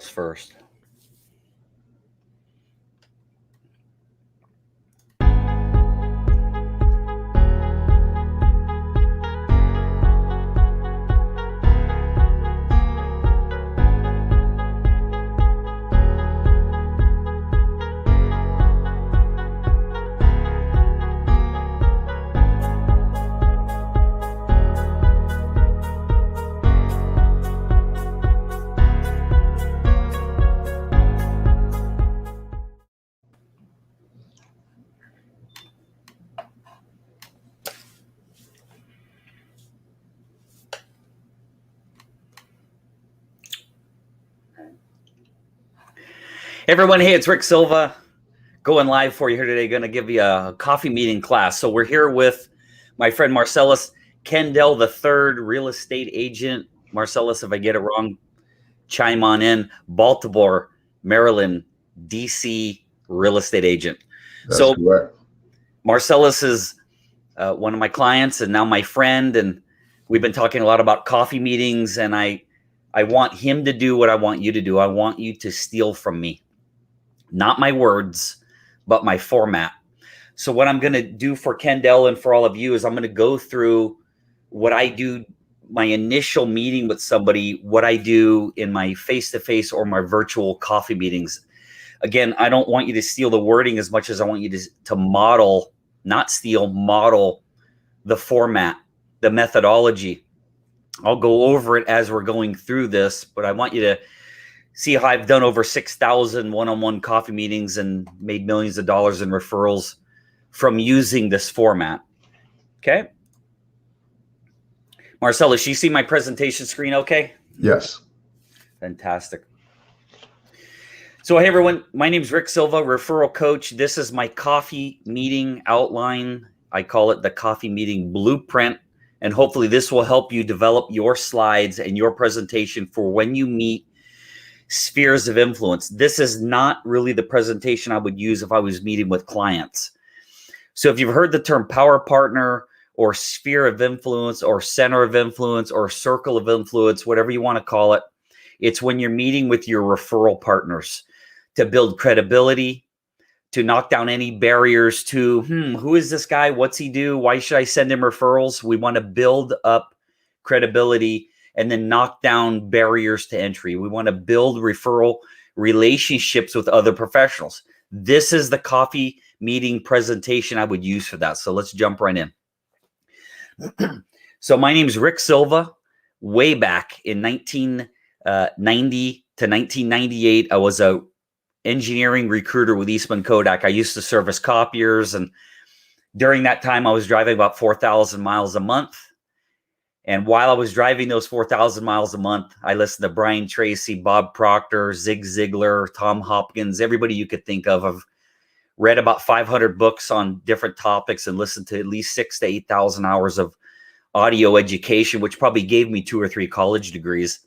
first. Hey everyone, hey, it's Rick Silva going live for you here today. Going to give you a coffee meeting class. So we're here with my friend Marcellus Kendell III, real estate agent. Marcellus, if I get it wrong, chime on in. Baltimore, Maryland, DC real estate agent. That's correct. Marcellus is one of my clients and now my friend, and we've been talking a lot about coffee meetings, and I want him to do what I want you to do. I want you to steal from me. Not my words, but my format. So what I'm going to do for Kendell and for all of you is I'm going to go through what I do, my initial meeting with somebody, what I do in my face-to-face or my virtual coffee meetings. Again, I don't want you to steal the wording as much as I want you to model, not steal, model the format, the methodology. I'll go over it as we're going through this, but I want you to see how I've done over 6,000 one-on-one coffee meetings and made millions of dollars in referrals from using this format. Okay. Marcellus, you see my presentation screen okay? Yes. Fantastic. So, hey everyone, my name is Rick Silva, referral coach. This is my coffee meeting outline. I call it the coffee meeting blueprint. And hopefully this will help you develop your slides and your presentation for when you meet spheres of influence. This is not really the presentation I would use if I was meeting with clients. So if you've heard the term power partner or sphere of influence or center of influence or circle of influence, whatever you want to call it, it's when you're meeting with your referral partners to build credibility, to knock down any barriers to, who is this guy? What's he do? Why should I send him referrals? We want to build up credibility and then knock down barriers to entry. We want to build referral relationships with other professionals. This is the coffee meeting presentation I would use for that. So let's jump right in. So my name is Rick Silva. Way back in 1990 to 1998, I was a engineering recruiter with Eastman Kodak. I used to service copiers, and during that time I was driving about 4,000 miles a month. And while I was driving those 4,000 miles a month, I listened to Brian Tracy, Bob Proctor, Zig Ziglar, Tom Hopkins, everybody you could think of. I've read about 500 books on different topics and listened to at least 6,000 to 8,000 hours of audio education, which probably gave me 2 or 3 college degrees.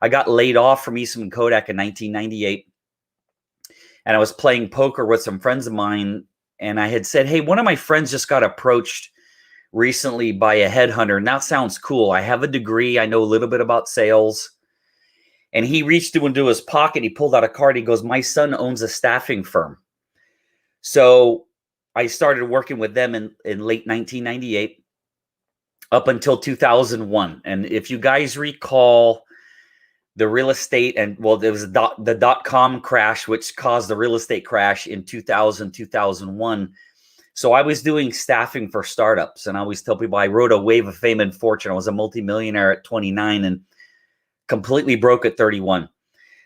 I got laid off from Eastman Kodak in 1998. And I was playing poker with some friends of mine. And I had said, hey, one of my friends just got approached recently by a headhunter. And that sounds cool. I have a degree. I know a little bit about sales. And he reached into his pocket. He pulled out a card. He goes, my son owns a staffing firm. So I started working with them in late 1998 up until 2001. And if you guys recall the real estate, and well, there was the dot-com crash, which caused the real estate crash in 2000, 2001. So I was doing staffing for startups, and I always tell people I rode a wave of fame and fortune. I was a multimillionaire at 29 and completely broke at 31.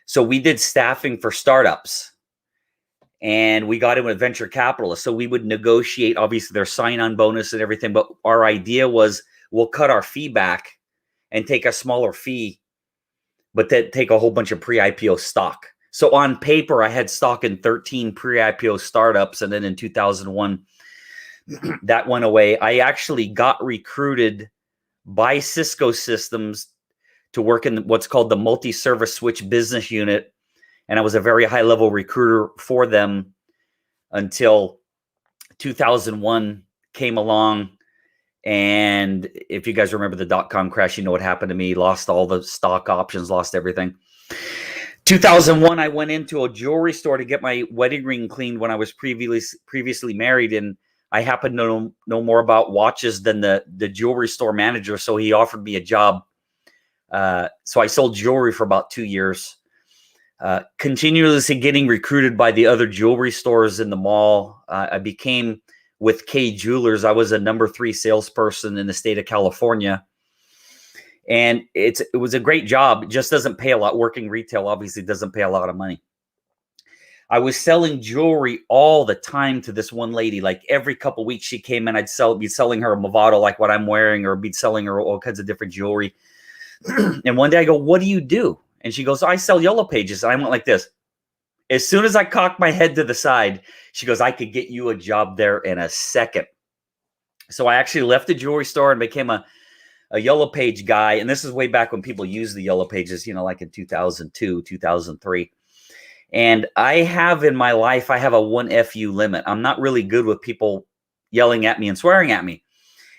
So we did staffing for startups, and we got in with venture capitalists. So we would negotiate, obviously, their sign-on bonus and everything. But our idea was we'll cut our fee back and take a smaller fee, but then take a whole bunch of pre-IPO stock. So on paper, I had stock in 13 pre-IPO startups. And then in 2001, that went away. I actually got recruited by Cisco Systems to work in what's called the multi-service switch business unit. And I was a very high-level recruiter for them until 2001 came along. And if you guys remember the dot-com crash, you know what happened to me. Lost all the stock options, lost everything. 2001, I went into a jewelry store to get my wedding ring cleaned when I was previously married, and I happened to know more about watches than the jewelry store manager, so he offered me a job. So I sold jewelry for about 2 years, continuously getting recruited by the other jewelry stores in the mall. I became, with K Jewelers, I was a number 3 salesperson in the state of California. And it was a great job. It just doesn't pay a lot. Working retail obviously doesn't pay a lot of money. I was selling jewelry all the time to this one lady. Like every couple of weeks she came in, I'd be selling her a Movado like what I'm wearing, or be selling her all kinds of different jewelry. And one day I go, "What do you do?" And she goes, "I sell Yellow Pages." And I went like this. As soon as I cocked my head to the side, she goes, "I could get you a job there in a second." So I actually left the jewelry store and became a Yellow Page guy. And this is way back when people used the Yellow Pages, like in 2002, 2003. And I have in my life, I have a 1 FU limit. I'm not really good with people yelling at me and swearing at me.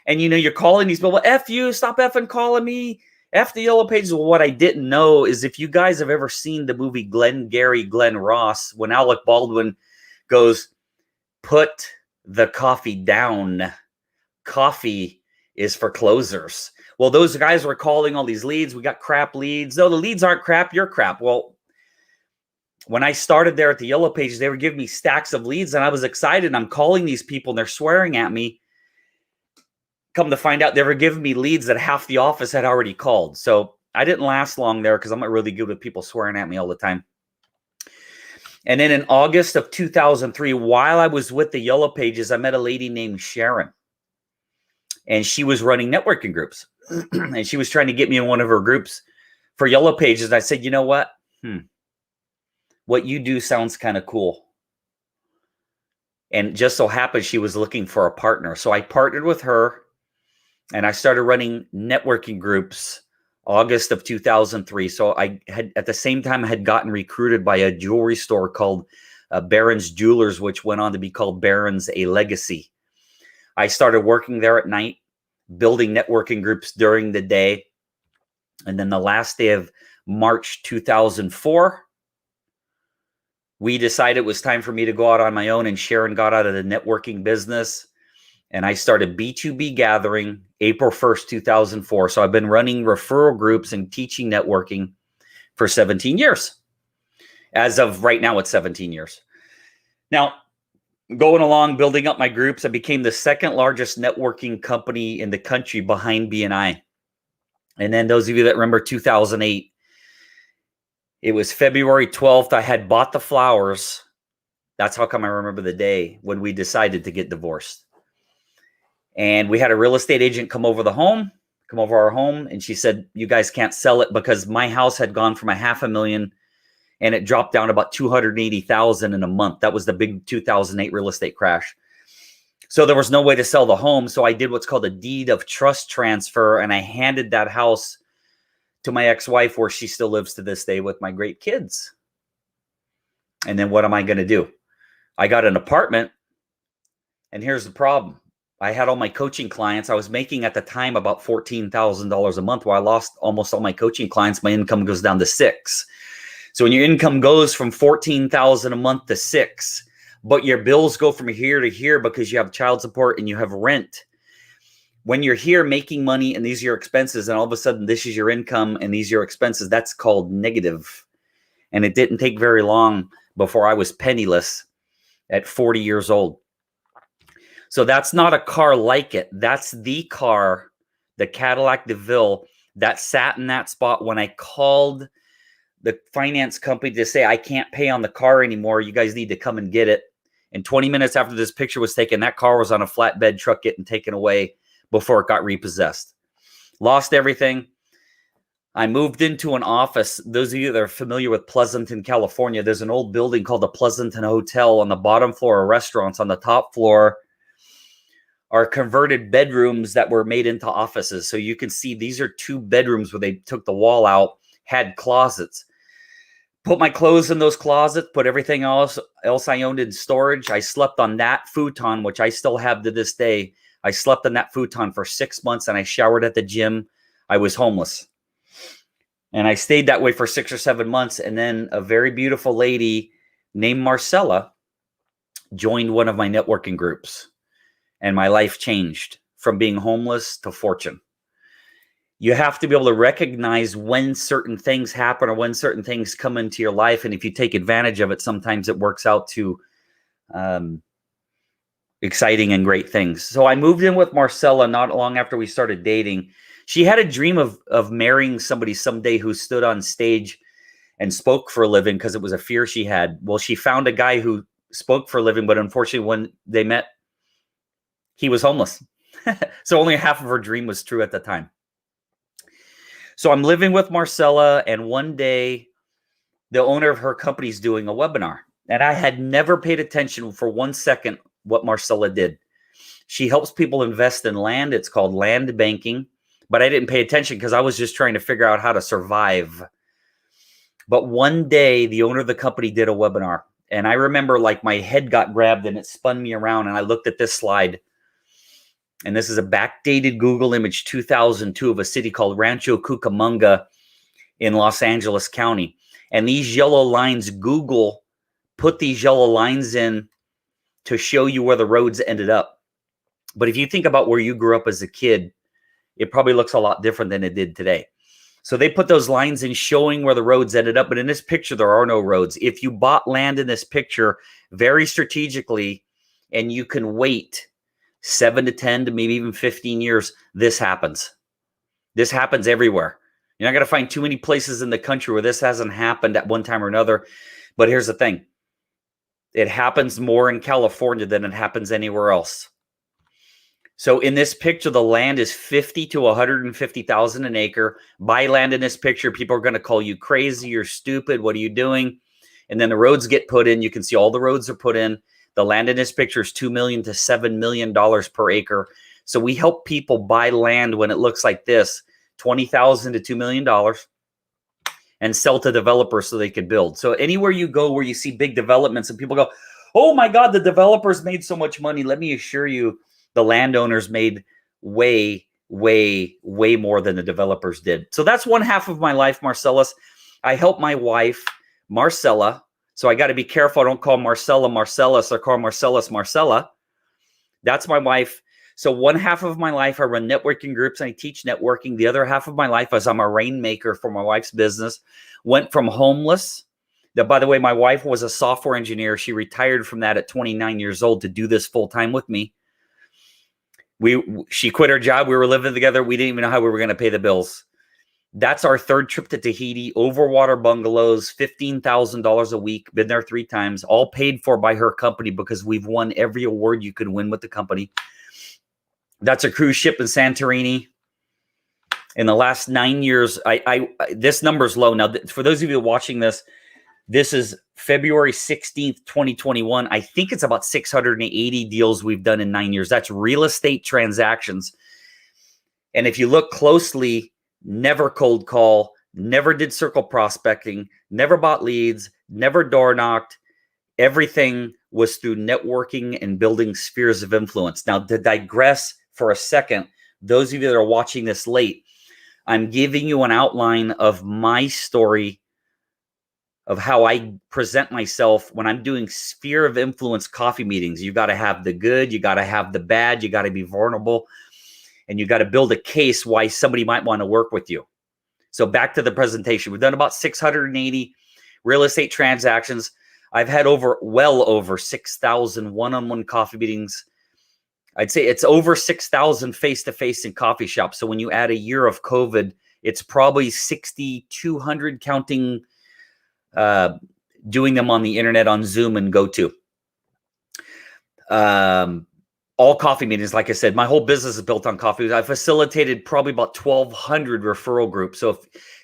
And you're calling these people, "F you, stop effing calling me. F the Yellow Pages." Well, what I didn't know is, if you guys have ever seen the movie Glengarry Glen Ross, when Alec Baldwin goes, "Put the coffee down. Coffee is for closers." Well, those guys were calling all these leads. We got crap leads. No, the leads aren't crap. You're crap. Well, when I started there at the Yellow Pages, they were giving me stacks of leads, and I was excited. And I'm calling these people, and they're swearing at me. Come to find out, they were giving me leads that half the office had already called. So I didn't last long there because I'm not really good with people swearing at me all the time. And then in August of 2003, while I was with the Yellow Pages, I met a lady named Sharon. And she was running networking groups. And she was trying to get me in one of her groups for Yellow Pages. And I said, "You know what? What you do sounds kind of cool." And just so happened she was looking for a partner. So I partnered with her, and I started running networking groups August of 2003. So I had, at the same time, I had gotten recruited by a jewelry store called Barron's Jewelers, which went on to be called Barron's A Legacy. I started working there at night, building networking groups during the day. And then the last day of March 2004, we decided it was time for me to go out on my own, and Sharon got out of the networking business. And I started B2B Gathering April 1st, 2004. So I've been running referral groups and teaching networking for 17 years. As of right now, it's 17 years. Now, going along, building up my groups, I became the second largest networking company in the country behind BNI. And then those of you that remember 2008, it was February 12th. I had bought the flowers. That's how come I remember the day when we decided to get divorced. And we had a real estate agent come over our home. And she said, "You guys can't sell it," because my house had gone from $500,000 and it dropped down about $280,000 in a month. That was the big 2008 real estate crash. So there was no way to sell the home. So I did what's called a deed of trust transfer. And I handed that house to my ex-wife, where she still lives to this day with my great kids. And then what am I going to do? I got an apartment. And here's the problem. I had all my coaching clients. I was making at the time about $14,000 a month. Well, I lost almost all my coaching clients. My income goes down to $6,000. So when your income goes from $14,000 a month to $6,000, but your bills go from here to here because you have child support and you have rent. When you're here making money and these are your expenses, and all of a sudden this is your income and these are your expenses, that's called negative. And it didn't take very long before I was penniless at 40 years old. So that's not a car like it. That's the car, the Cadillac DeVille, that sat in that spot when I called the finance company to say, "I can't pay on the car anymore. You guys need to come and get it." And 20 minutes after this picture was taken, that car was on a flatbed truck getting taken away before it got repossessed. Lost everything. I moved into an office. Those of you that are familiar with Pleasanton, California, there's an old building called the Pleasanton Hotel. On the bottom floor are restaurants. On the top floor are converted bedrooms that were made into offices. So you can see these are 2 bedrooms where they took the wall out, had closets. Put my clothes in those closets, put everything else I owned in storage. I slept on that futon, which I still have to this day. I slept on that futon for 6 months, and I showered at the gym. I was homeless. And I stayed that way for 6 or 7 months. And then a very beautiful lady named Marcella joined one of my networking groups. And my life changed from being homeless to fortune. You have to be able to recognize when certain things happen or when certain things come into your life. And if you take advantage of it, sometimes it works out to exciting and great things. So I moved in with Marcella not long after we started dating. She had a dream of marrying somebody someday who stood on stage and spoke for a living because it was a fear she had. Well, she found a guy who spoke for a living, but unfortunately when they met, he was homeless. So only half of her dream was true at the time. So I'm living with Marcella, and one day the owner of her company is doing a webinar. And I had never paid attention for 1 second what Marcella did. She helps people invest in land. It's called land banking. But I didn't pay attention because I was just trying to figure out how to survive. But one day, the owner of the company did a webinar. And I remember like my head got grabbed and it spun me around. And I looked at this slide. And this is a backdated Google image, 2002, of a city called Rancho Cucamonga in Los Angeles County. And these yellow lines, Google put these yellow lines in to show you where the roads ended up. But if you think about where you grew up as a kid, it probably looks a lot different than it did today. So they put those lines in showing where the roads ended up. But in this picture, there are no roads. If you bought land in this picture very strategically and you can wait 7 to 10 to maybe even 15 years, this happens. This happens everywhere. You're not going to find too many places in the country where this hasn't happened at one time or another. But here's the thing. It happens more in California than it happens anywhere else. So in this picture, the land is 50 to 150,000 an acre. Buy land in this picture, people are going to call you crazy, you're stupid, what are you doing? And then the roads get put in. You can see all the roads are put in. The land in this picture is $2 million to $7 million per acre. So we help people buy land when it looks like this, $20,000 to $2 million, and sell to developers so they could build. So anywhere you go where you see big developments and people go, oh my God, the developers made so much money. Let me assure you, the landowners made way, way, way more than the developers did. So that's one half of my life, Marcellus. I help my wife, Marcella. So I got to be careful. I don't call Marcella Marcellus or call Marcellus Marcella. That's my wife. So one half of my life, I run networking groups and I teach networking. The other half of my life is I'm a rainmaker for my wife's business. Went from homeless. That, by the way, my wife was a software engineer. She retired from that at 29 years old to do this full time with me. She quit her job. We were living together. We didn't even know how we were going to pay the bills. That's our third trip to Tahiti, overwater bungalows, $15,000 a week. Been there 3 times, all paid for by her company because we've won every award you could win with the company. That's a cruise ship in Santorini. In the last 9 years, this number's low. Now, for those of you watching this, this is February 16th, 2021. I think it's about 680 deals we've done in 9 years. That's real estate transactions. And if you look closely, never cold call, never did circle prospecting, never bought leads, never door knocked. Everything was through networking and building spheres of influence. Now, to digress for a second, those of you that are watching this late, I'm giving you an outline of my story of how I present myself when I'm doing sphere of influence coffee meetings. You got to have the good, you got to have the bad, you got to be vulnerable, and you got to build a case why somebody might want to work with you. So back to the presentation. We've done about 680 real estate transactions. I've had well over 6,000 one-on-one coffee meetings. I'd say it's over 6,000 face-to-face in coffee shops. So when you add a year of COVID, it's probably 6,200 counting doing them on the internet, on Zoom and GoTo. All coffee meetings, like I said, my whole business is built on coffee. I facilitated probably about 1,200 referral groups. So if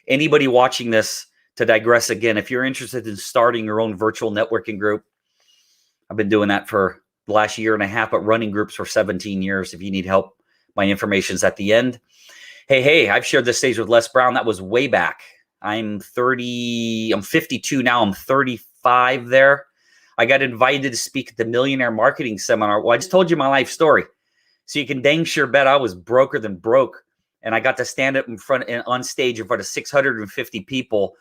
anybody watching this, to digress again, if you're interested in starting your own virtual networking group, I've been doing that for the last year and a half, but running groups for 17 years. If you need help, my information's at the end. Hey, I've shared this stage with Les Brown. That was way back. I'm 52 now. I'm 35 there. I got invited to speak at the Millionaire Marketing Seminar. Well, I just told you my life story. So you can dang sure bet I was broker than broke. and I got to stand up in front and on stage in front of 650 people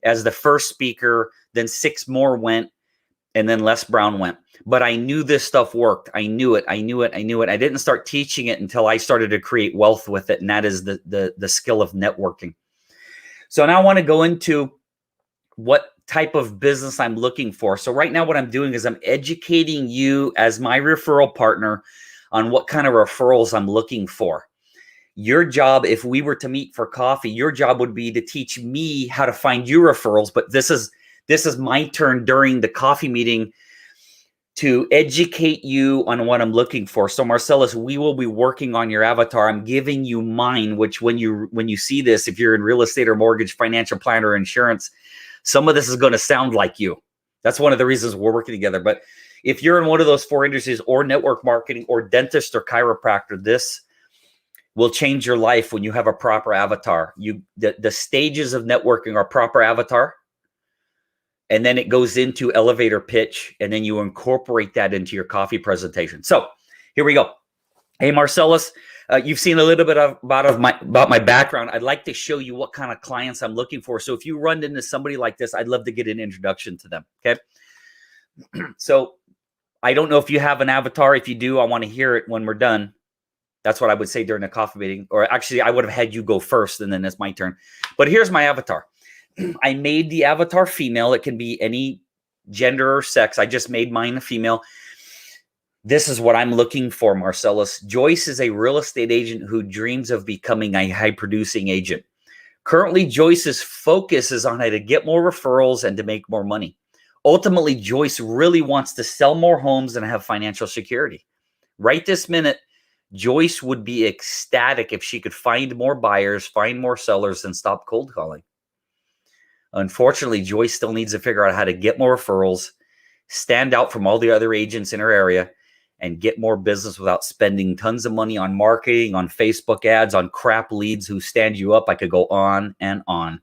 as the first speaker. Then 6 more went, and then Les Brown went. But I knew this stuff worked. I knew it. I didn't start teaching it until I started to create wealth with it, and that is the skill of networking. So now I want to go into what type of business I'm looking for. So right now what I'm doing is I'm educating you as my referral partner on what kind of referrals I'm looking for. Your job, if we were to meet for coffee, your job would be to teach me how to find you referrals. But this is my turn during the coffee meeting to educate you on what I'm looking for. So Marcellus, we will be working on your avatar. I'm giving you mine, which when you see this, if you're in real estate or mortgage, financial planner, or insurance, some of this is going to sound like you. That's one of the reasons we're working together. But if you're in one of those 4 industries, or network marketing, or dentist, or chiropractor, this will change your life when you have a proper avatar. The stages of networking are proper avatar, and then it goes into elevator pitch, and then you incorporate that into your coffee presentation. So here we go. Hey, Marcellus, you've seen a little bit about my background. I'd like to show you what kind of clients I'm looking for. So if you run into somebody like this, I'd love to get an introduction to them. Okay. So I don't know if you have an avatar. If you do, I want to hear it when we're done. That's what I would say during the coffee meeting. Or actually, I would have had you go first, and then it's my turn. But here's my avatar. I made the avatar female. It can be any gender or sex. I just made mine a female. This is what I'm looking for, Marcellus. Joyce is a real estate agent who dreams of becoming a high-producing agent. Currently, Joyce's focus is on how to get more referrals and to make more money. Ultimately, Joyce really wants to sell more homes and have financial security. Right this minute, Joyce would be ecstatic if she could find more buyers, find more sellers, and stop cold calling. Unfortunately, Joyce still needs to figure out how to get more referrals, stand out from all the other agents in her area, and get more business without spending tons of money on marketing, on Facebook ads, on crap leads who stand you up. I could go on and on.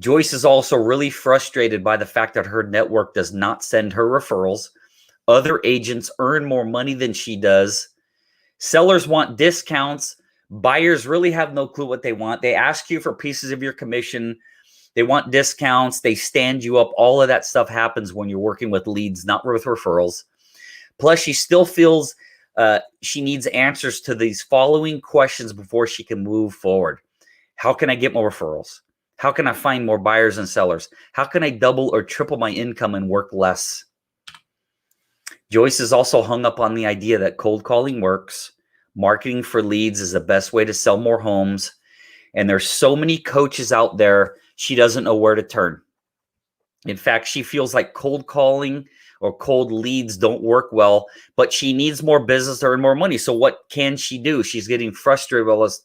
Joyce is also really frustrated by the fact that her network does not send her referrals. Other agents earn more money than she does. Sellers want discounts. Buyers really have no clue what they want. They ask you for pieces of your commission. They want discounts. They stand you up. All of that stuff happens when you're working with leads, not with referrals. Plus, she still feels she needs answers to these following questions before she can move forward. How can I get more referrals? How can I find more buyers and sellers? How can I double or triple my income and work less? Joyce is also hung up on the idea that cold calling works. Marketing for leads is the best way to sell more homes. And there's so many coaches out there, she doesn't know where to turn. In fact, she feels like cold calling or cold leads don't work well, but she needs more business to earn more money. So what can she do? She's getting frustrated with all this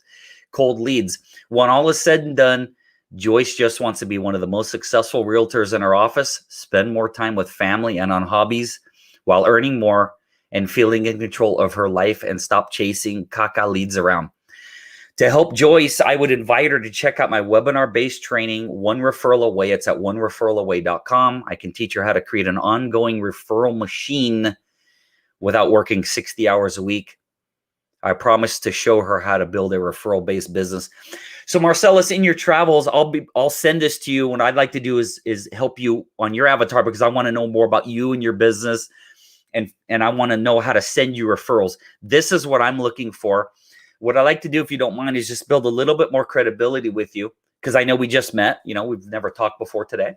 cold leads. When all is said and done, Joyce just wants to be one of the most successful realtors in her office, spend more time with family and on hobbies while earning more and feeling in control of her life, and stop chasing caca leads around. To help Joyce, I would invite her to check out my webinar-based training, One Referral Away. It's at onereferralaway.com. I can teach her how to create an ongoing referral machine without working 60 hours a week. I promise to show her how to build a referral-based business. So Marcellus, in your travels, I'll send this to you. What I'd like to do is help you on your avatar, because I want to know more about you and your business, and I want to know how to send you referrals. This is what I'm looking for. What I like to do, if you don't mind, is just build a little bit more credibility with you, because I know we just met. You know, we've never talked before today.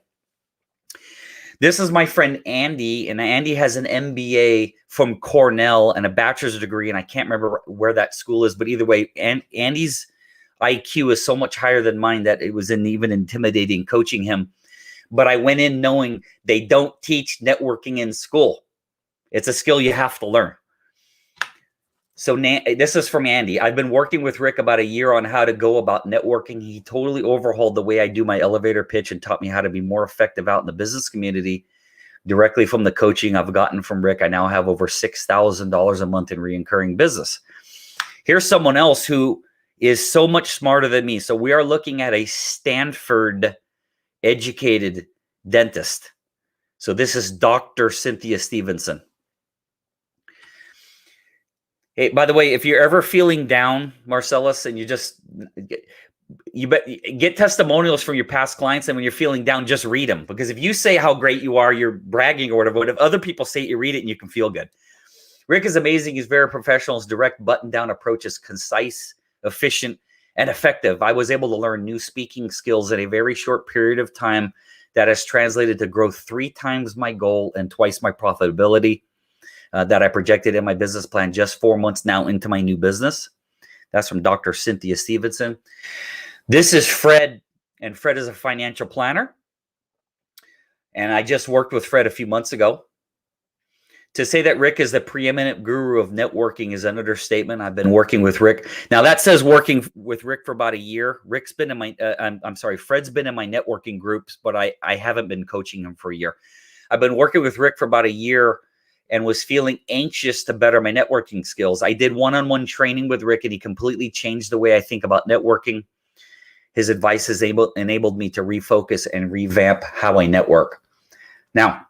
This is my friend Andy, and Andy has an MBA from Cornell and a bachelor's degree, and I can't remember where that school is, but either way, Andy's IQ is so much higher than mine that it was even intimidating coaching him. But I went in knowing they don't teach networking in school. It's a skill you have to learn. So this is from Andy. I've been working with Rick about a year on how to go about networking. He totally overhauled the way I do my elevator pitch and taught me how to be more effective out in the business community. Directly from the coaching I've gotten from Rick, I now have over $6,000 a month in recurring business. Here's someone else who is so much smarter than me. So we are looking at a Stanford educated dentist. So this is Dr. Cynthia Stevenson. Hey, by the way, if you're ever feeling down, Marcellus, and get testimonials from your past clients, and when you're feeling down, just read them. Because if you say how great you are, you're bragging or whatever. But if other people say it, you read it and you can feel good. Rick is amazing. He's very professional. His direct button-down approach is concise, efficient, and effective. I was able to learn new speaking skills in a very short period of time that has translated to growth 3 times my goal and twice my profitability that I projected in my business plan just 4 months now into my new business. That's from Dr. Cynthia Stevenson. This is Fred, and Fred is a financial planner. And I just worked with Fred a few months ago. To say that Rick is the preeminent guru of networking is an understatement. I've been working with Rick. Now that says working with Rick for about a year. Rick's been in my, I'm sorry, Fred's been in my networking groups, but I haven't been coaching him for a year. I've been working with Rick for about a year and was feeling anxious to better my networking skills. I did one-on-one training with Rick, and he completely changed the way I think about networking. His advice has enabled me to refocus and revamp how I network. Now,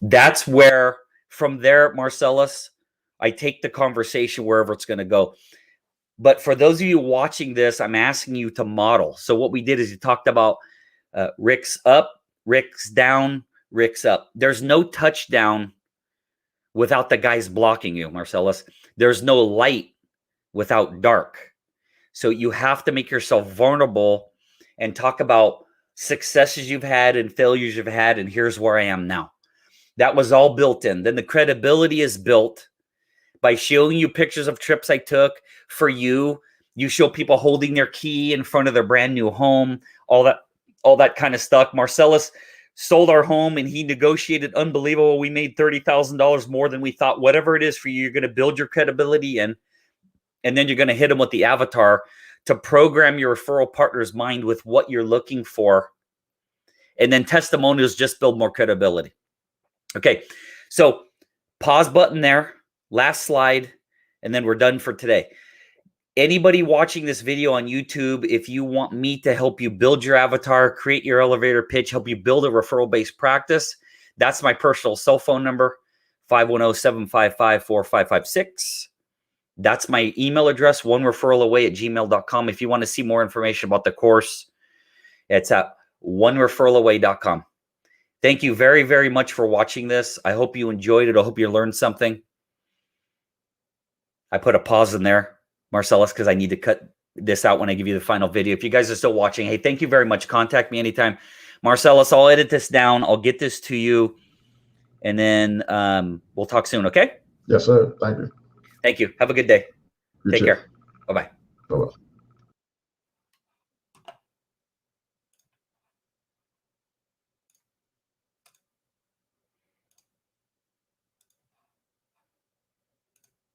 that's where, from there, Marcellus, I take the conversation wherever it's going to go. But for those of you watching this, I'm asking you to model. So what we did is we talked about Rick's up, Rick's down, Rick's up. There's no touchdown without the guys blocking you, Marcellus. There's no light without dark. So you have to make yourself vulnerable and talk about successes you've had and failures you've had, and here's where I am now. That was all built in. Then the credibility is built by showing you pictures of trips I took for you. You show people holding their key in front of their brand new home, all that kind of stuff. Marcellus sold our home and he negotiated unbelievable. We made $30,000 more than we thought. Whatever it is for you, you're going to build your credibility in, and then you're going to hit them with the avatar to program your referral partner's mind with what you're looking for. And then testimonials just build more credibility. Okay, so pause button there, last slide, and then we're done for today. Anybody watching this video on YouTube, if you want me to help you build your avatar, create your elevator pitch, help you build a referral-based practice, that's my personal cell phone number, 510-755-4556. That's my email address, onereferralaway@gmail.com. If you want to see more information about the course, it's at onereferralaway.com. Thank you very, very much for watching this. I hope you enjoyed it. I hope you learned something. I put a pause in there, Marcellus, because I need to cut this out when I give you the final video. If you guys are still watching, hey, thank you very much. Contact me anytime. Marcellus, I'll edit this down. I'll get this to you, and then we'll talk soon, okay? Yes, sir. Thank you. Thank you. Have a good day. You Take too. care. Bye-bye. Bye-bye.